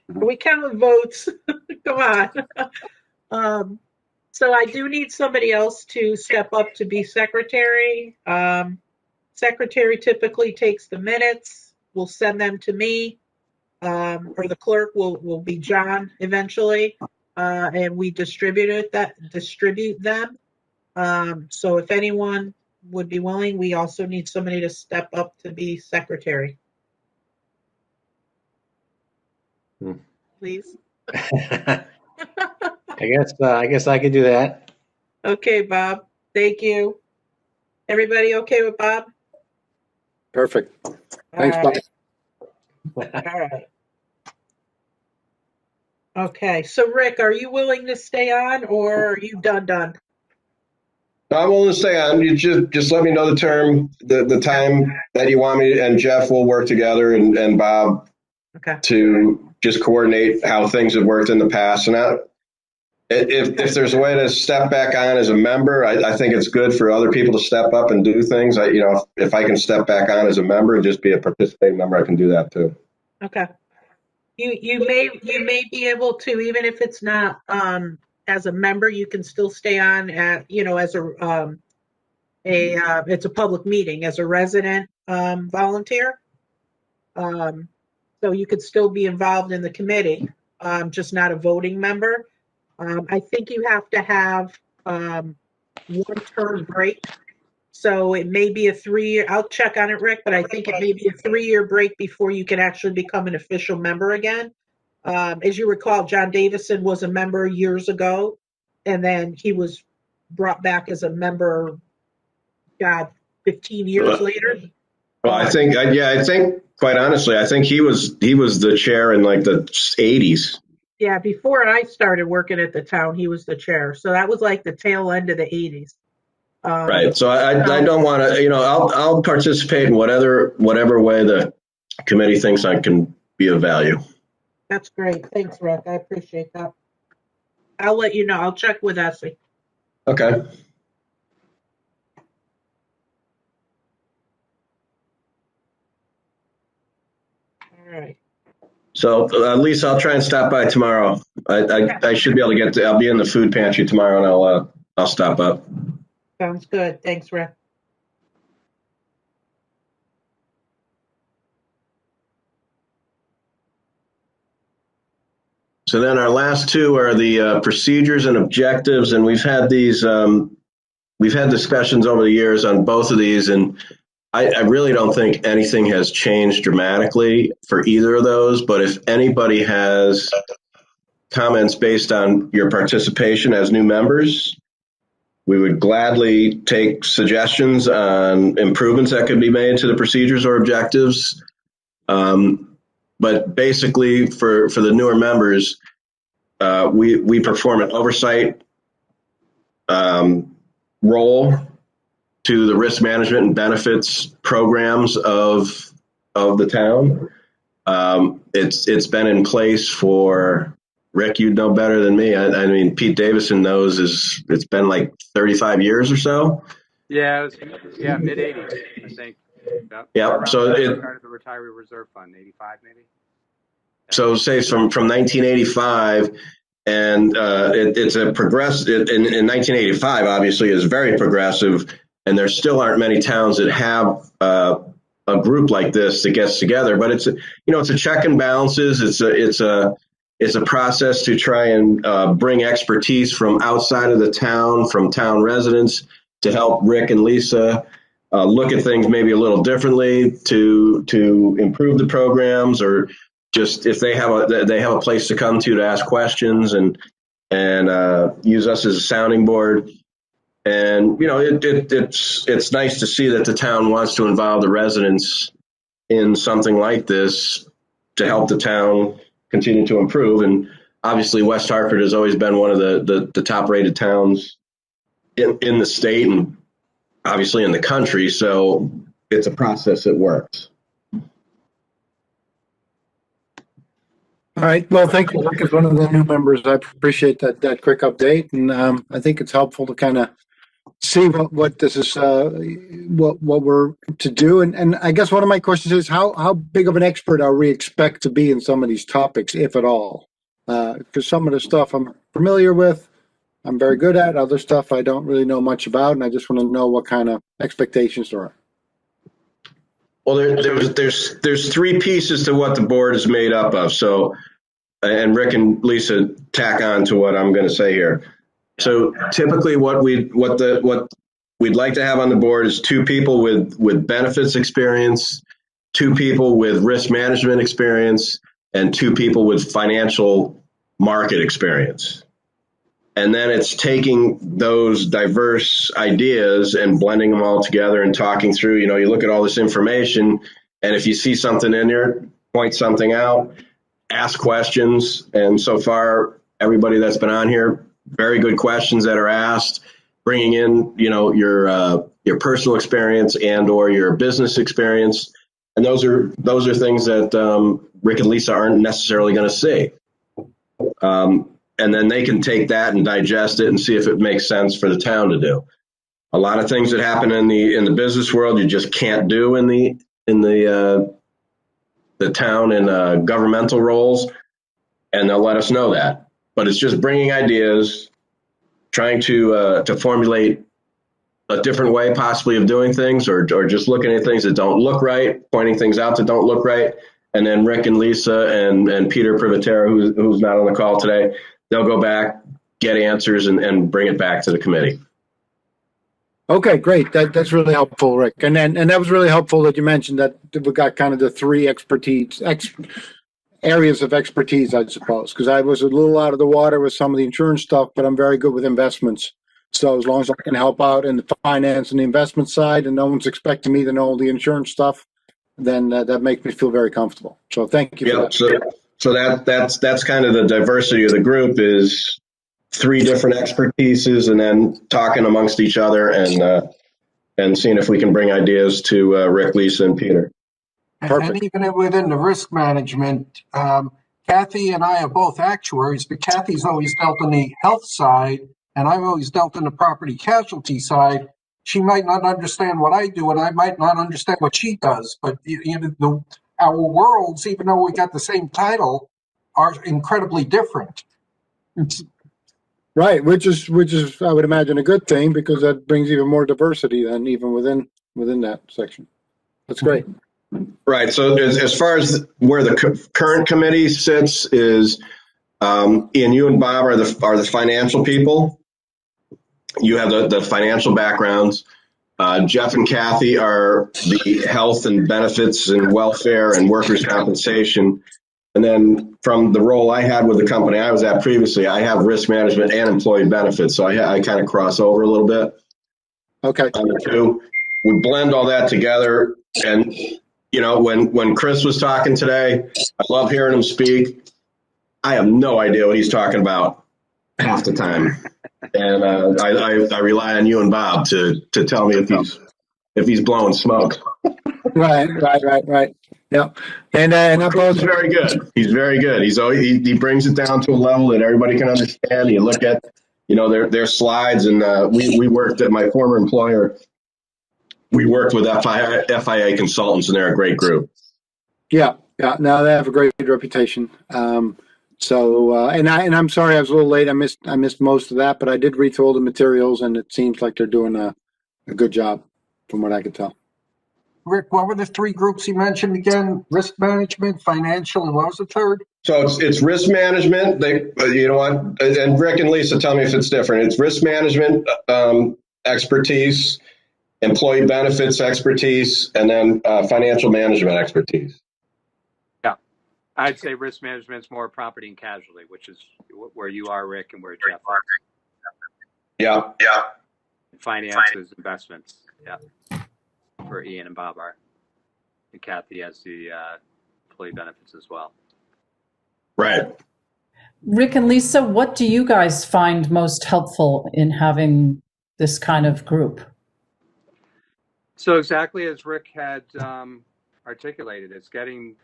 We count votes. Come on. So I do need somebody else to step up to be secretary. Secretary typically takes the minutes. We'll send them to me, or the clerk will be John eventually, and we distribute them. So if anyone would be willing, we also need somebody to step up to be secretary. Please. I guess I could do that. Okay, Bob. Thank you. Everybody okay with Bob? Perfect. Thanks, All Bob. right. All right. Okay. So, Rick, are you willing to stay on, or are you done? I'm willing to stay on. You just let me know the time that you want me, and Jeff will work together and Bob to just coordinate how things have worked in the past. And if there's a way to step back on as a member, I think it's good for other people to step up and do things. If I can step back on as a member and just be a participating member, I can do that too. Okay. You may be able to, even if it's not as a member, you can still stay on as it's a public meeting as a resident volunteer. So you could still be involved in the committee, just not a voting member. I think you have to have 1 term break. So it may be a 3-year, I'll check on it, Rick, but I think it may be a 3-year break before you can actually become an official member again. As you recall, John Davison was a member years ago, and then he was brought back as a member, 15 years later. Well, I think quite honestly, I think he was the chair in like the 80s. Yeah, before I started working at the town, he was the chair. So that was like the tail end of the 80s. Right. So I don't want to, I'll participate in whatever way the committee thinks I can be of value. That's great. Thanks, Rick. I appreciate that. I'll let you know. I'll check with Essie. Okay. All right. So Lisa, I'll try and stop by tomorrow. I should be able to I'll be in the food pantry tomorrow, and I'll stop up. Sounds good. Thanks, Rick. So then our last two are the procedures and objectives, and we've had discussions over the years on both of these, and I really don't think anything has changed dramatically for either of those, but if anybody has comments based on your participation as new members, we would gladly take suggestions on improvements that could be made to the procedures or objectives. but basically for the newer members, we perform an oversight role to the risk management and benefits programs of the town. It's been in place for, Rick, you'd know better than me. I mean, Pete Davison knows it's been like 35 years or so. Yeah, mid 80s, I think. Yeah. So it started the retiree reserve fund, 85 maybe. So say from 1985, and it's a progressive. In 1985, obviously, is very progressive, and there still aren't many towns that have a group like this that gets together. But it's a check and balances. It's a process to try and bring expertise from outside of the town, from town residents, to help Rick and Lisa look at things maybe a little differently to improve the programs, or just if they have a place to come to ask questions and use us as a sounding board. And it's nice to see that the town wants to involve the residents in something like this to help the town continue to improve. And obviously West Hartford has always been one of the top rated towns in the state and obviously in the country. So it's a process that works. All right. Well, thank you, Rick, as one of the new members. I appreciate that quick update, and I think it's helpful to kind of see what this is, what we're to do. And I guess one of my questions is how big of an expert are we expect to be in some of these topics, if at all? Because some of the stuff I'm familiar with, I'm very good at. Other stuff I don't really know much about, and I just want to know what kind of expectations there are. Well, there's three pieces to what the board is made up of. So, and Rick and Lisa tack on to what I'm going to say here. So typically what we'd like to have on the board is two people with benefits experience, two people with risk management experience, and two people with financial market experience. And then it's taking those diverse ideas and blending them all together and talking through, you look at all this information, and if you see something in there, point something out, ask questions. And so far, everybody that's been on here, very good questions that are asked, bringing in, your personal experience and or your business experience. And those are things that Rick and Lisa aren't necessarily going to see. And then they can take that and digest it and see if it makes sense for the town to do. A lot of things that happen in the business world you just can't do in the town and governmental roles, and they'll let us know that. But it's just bringing ideas, trying to formulate a different way possibly of doing things, or just looking at things that don't look right, pointing things out that don't look right, and then Rick and Lisa and Peter Privatera, who's not on the call today, they'll go back, get answers, and bring it back to the committee. Okay, great. That's really helpful, Rick. And that was really helpful that you mentioned that we got kind of the three areas of expertise, I suppose, because I was a little out of the water with some of the insurance stuff, but I'm very good with investments. So as long as I can help out in the finance and the investment side, and no one's expecting me to know all the insurance stuff, then that makes me feel very comfortable. So thank you for that. So that's kind of the diversity of the group, is three different expertises, and then talking amongst each other and seeing if we can bring ideas to Rick, Lisa, and Peter. And even within the risk management, Kathy and I are both actuaries, but Kathy's always dealt on the health side, and I've always dealt on the property casualty side. She might not understand what I do, and I might not understand what she does. But our worlds, even though we got the same title, are incredibly different. Right, which is I would imagine a good thing, because that brings even more diversity than even within that section. That's great. Right. So as far as where the current committee sits is, Ian, you and Bob are the financial people. You have the financial backgrounds. Jeff and Kathy are the health and benefits and welfare and workers' compensation. And then from the role I had with the company I was at previously, I have risk management and employee benefits. So I kind of cross over a little bit. Okay. We blend all that together, and You know, when Chris was talking today, I love hearing him speak. I have no idea what he's talking about half the time. And I rely on you and Bob to tell me if he's blowing smoke. Right. Yeah. And I'm Chris is very good. He's very good. He brings it down to a level that everybody can understand. You look at, their slides, and we worked at my former employer. We worked with FIA consultants, and they're a great group. Yeah. No, they have a great reputation. And I'm sorry I was a little late. I missed most of that, but I did read through all the materials, and it seems like they're doing a good job, from what I could tell. Rick, what were the three groups you mentioned again? Risk management, financial, and what was the third? So it's risk management. You know what? And Rick and Lisa, tell me if it's different. It's risk management expertise, employee benefits expertise, and then financial management expertise. Yeah, I'd say risk management is more property and casualty, which is where you are, Rick, and where Jeff is. Yeah. Finances, investments. Yeah. Where Ian and Bob are. And Kathy has the employee benefits as well. Right. Rick and Lisa, what do you guys find most helpful in having this kind of group? So exactly as Rick had articulated, it's getting,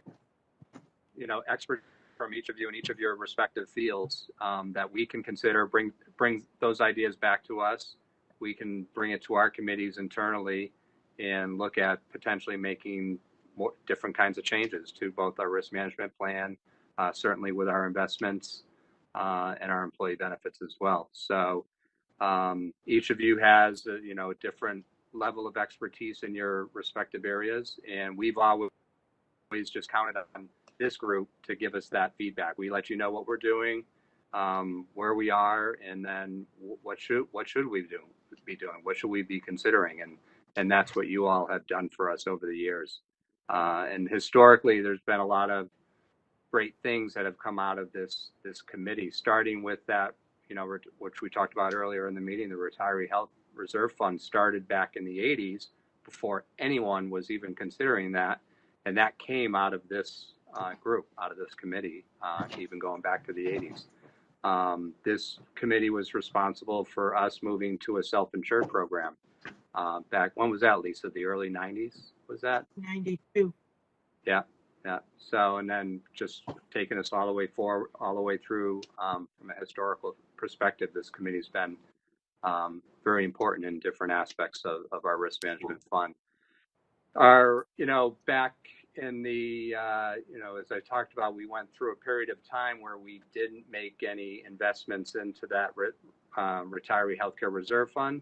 experts from each of you in each of your respective fields that we can consider, bring those ideas back to us. We can bring it to our committees internally and look at potentially making more different kinds of changes to both our risk management plan, certainly with our investments and our employee benefits as well. So each of you has a different level of expertise in your respective areas, and we've always just counted on this group to give us that feedback. We let you know what we're doing, where we are, and then what should we be doing? What should we be considering? And that's what you all have done for us over the years. And historically, there's been a lot of great things that have come out of this committee, starting with that, which we talked about earlier in the meeting, the Retiree Health Reserve Fund started back in the 80s before anyone was even considering that. And that came out of this group, out of this committee, even going back to the 80s. This committee was responsible for us moving to a self-insured program. Back, when was that, Lisa? The early 90s, was that? 92. Yeah. So, and then just taking us all the way forward, all the way through from a historical perspective, this committee's been very important in different aspects of our risk management fund. Back in the, as I talked about, we went through a period of time where we didn't make any investments into that Retiree Healthcare Reserve Fund.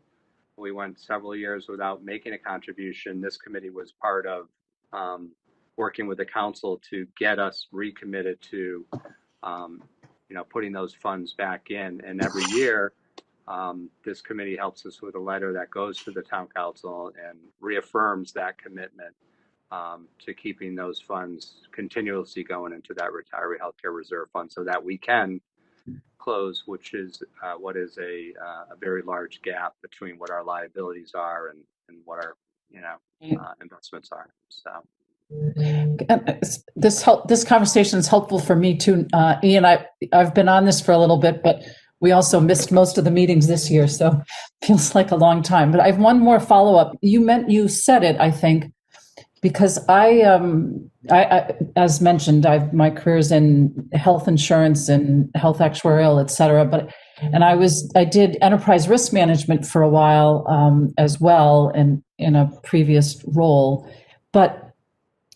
We went several years without making a contribution. This committee was part of working with the council to get us recommitted to, putting those funds back in. And every year, this committee helps us with a letter that goes to the town council and reaffirms that commitment to keeping those funds continuously going into that Retiree Healthcare Reserve Fund so that we can close, which is what is a very large gap between what our liabilities are and what our investments are. So this conversation is helpful for me too, Ian. I've been on this for a little bit, but we also missed most of the meetings this year, so it feels like a long time. But I have one more follow up. You said it, I think, because I as mentioned, my career is in health insurance and health actuarial, et cetera. And I did enterprise risk management for a while as well, and in a previous role. But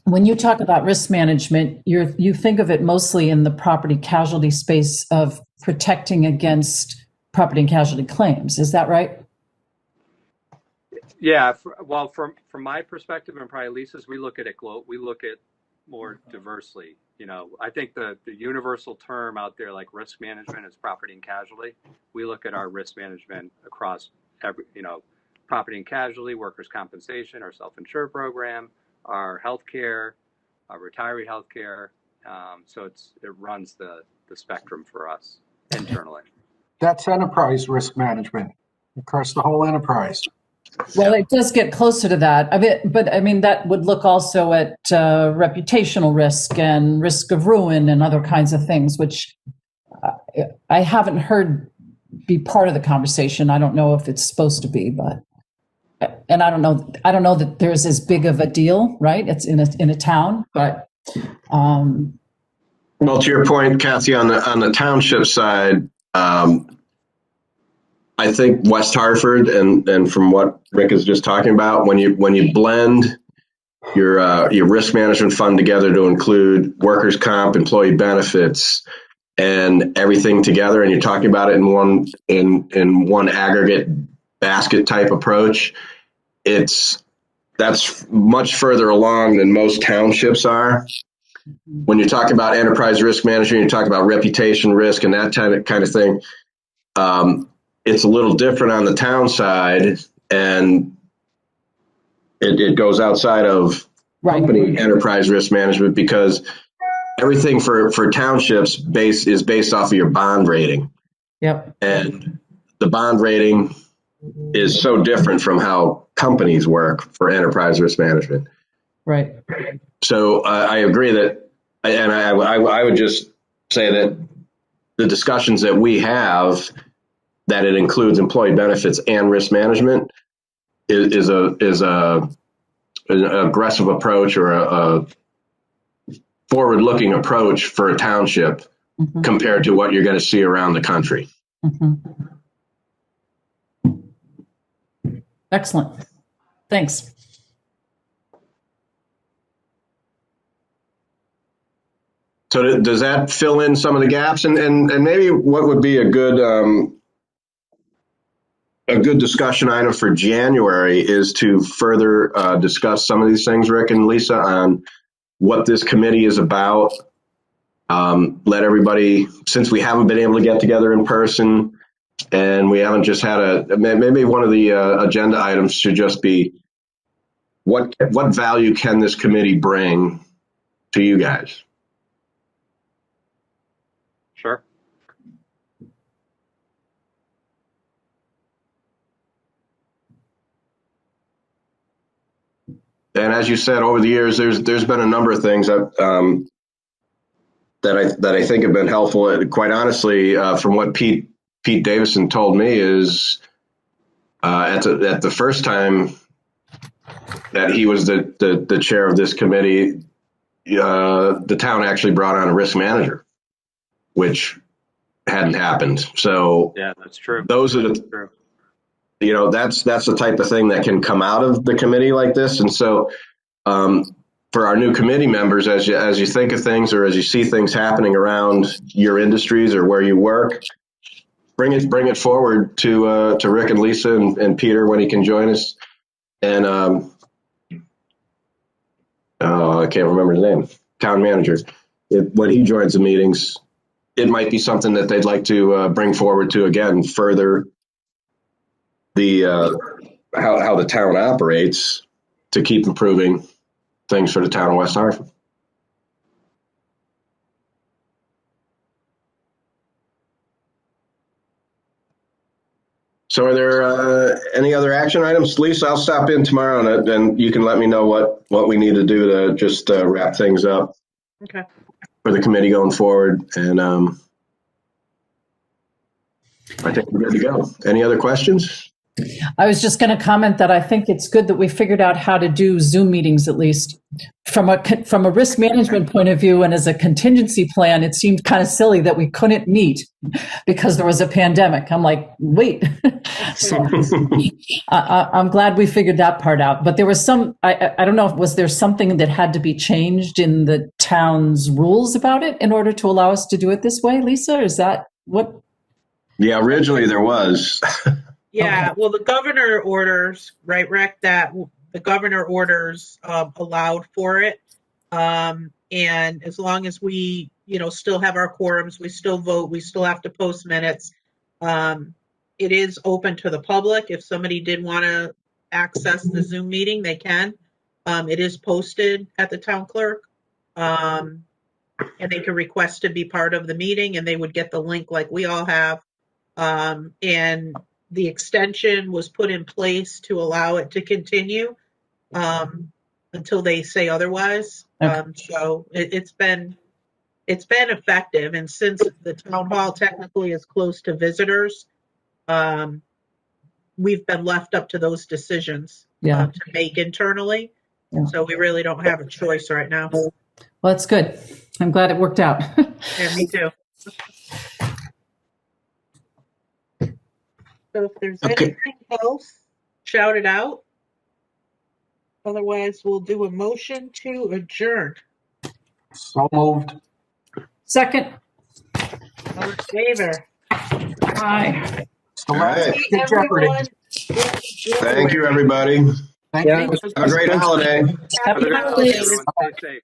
when you talk about risk management, you think of it mostly in the property casualty space of protecting against property and casualty claims. Is that right? Yeah. From my perspective, and probably Lisa's, we look at it we look at more diversely. I think the universal term out there, like risk management, is property and casualty. We look at our risk management across every, property and casualty, workers' compensation, our self-insured program, our healthcare, our retiree healthcare. So it runs the spectrum for us internally. That's enterprise risk management across the whole enterprise. Well, it does get closer to that. But I mean, that would look also at reputational risk and risk of ruin and other kinds of things, which I haven't heard be part of the conversation. I don't know if it's supposed to be, but and I don't know that there's as big of a deal, right? It's in a town, but well, to your point, Kathy, on the township side, I think West Hartford and from what Rick is just talking about, when you blend your risk management fund together to include workers' comp, employee benefits, and everything together, and you're talking about it in one aggregate basket type approach, that's much further along than most townships are. When you're talking about enterprise risk management, you're talking about reputation risk and that kind of thing. It's a little different on the town side, and it goes outside of company enterprise risk management because everything for townships is based off of your bond rating. Yep. And the bond rating is so different from how companies work for enterprise risk management. Right. So I agree that, and I would just say that the discussions that we have, that it includes employee benefits and risk management, is an aggressive approach or a forward-looking approach for a township compared to what you're going to see around the country. Excellent. Thanks. So does that fill in some of the gaps? And maybe what would be a good discussion item for January is to further discuss some of these things, Rick and Lisa, on what this committee is about. Let everybody, since we haven't been able to get together in person and we haven't just had maybe one of the agenda items should just be what value can this committee bring to you guys? Sure. And as you said, over the years, there's been a number of things that I think have been helpful. Quite honestly, from what Pete Davison told me is at the first time that he was the chair of this committee, the town actually brought on a risk manager, which hadn't happened. So yeah, that's true. Those are the that's the type of thing that can come out of the committee like this. And so for our new committee members, as you think of things or as you see things happening around your industries or where you work, bring it forward to Rick and Lisa and Peter when he can join us. And I can't remember his name, town manager. When he joins the meetings, it might be something that they'd like to bring forward to again further the how the town operates to keep improving things for the town of West Hartford. So are there any other action items? Lisa, I'll stop in tomorrow and you can let me know what we need to do to just wrap things up. Okay. For the committee going forward. And I think we're good to go. Any other questions? I was just going to comment that I think it's good that we figured out how to do Zoom meetings, at least from a risk management point of view. And as a contingency plan, it seemed kind of silly that we couldn't meet because there was a pandemic. I'm like, wait. So I'm glad we figured that part out. But there was I don't know, was there something that had to be changed in the town's rules about it in order to allow us to do it this way, Lisa? Is that what? Yeah, originally there was. Yeah, well, the governor orders, right, Rick, that the governor orders allowed for it. And as long as we, still have our quorums, we still vote, we still have to post minutes. It is open to the public. If somebody did want to access the Zoom meeting, they can. It is posted at the town clerk. And they can request to be part of the meeting and they would get the link like we all have. And the extension was put in place to allow it to continue until they say otherwise. Okay. So it's been effective, and since the town hall technically is close to visitors, we've been left up to those decisions Yeah. to make internally. Yeah. So we really don't have a choice right now. Well, that's good. I'm glad it worked out. Yeah, me too. So if there's Okay. anything else, shout it out. Otherwise, we'll do a motion to adjourn. So moved. Second. All in favor? Aye. It's the All last right. See Jeopardy. everyone. Thank you, everybody. Thank Yeah. you. Have a great holiday. Happy Have a good holiday, holidays. everyone. Stay safe.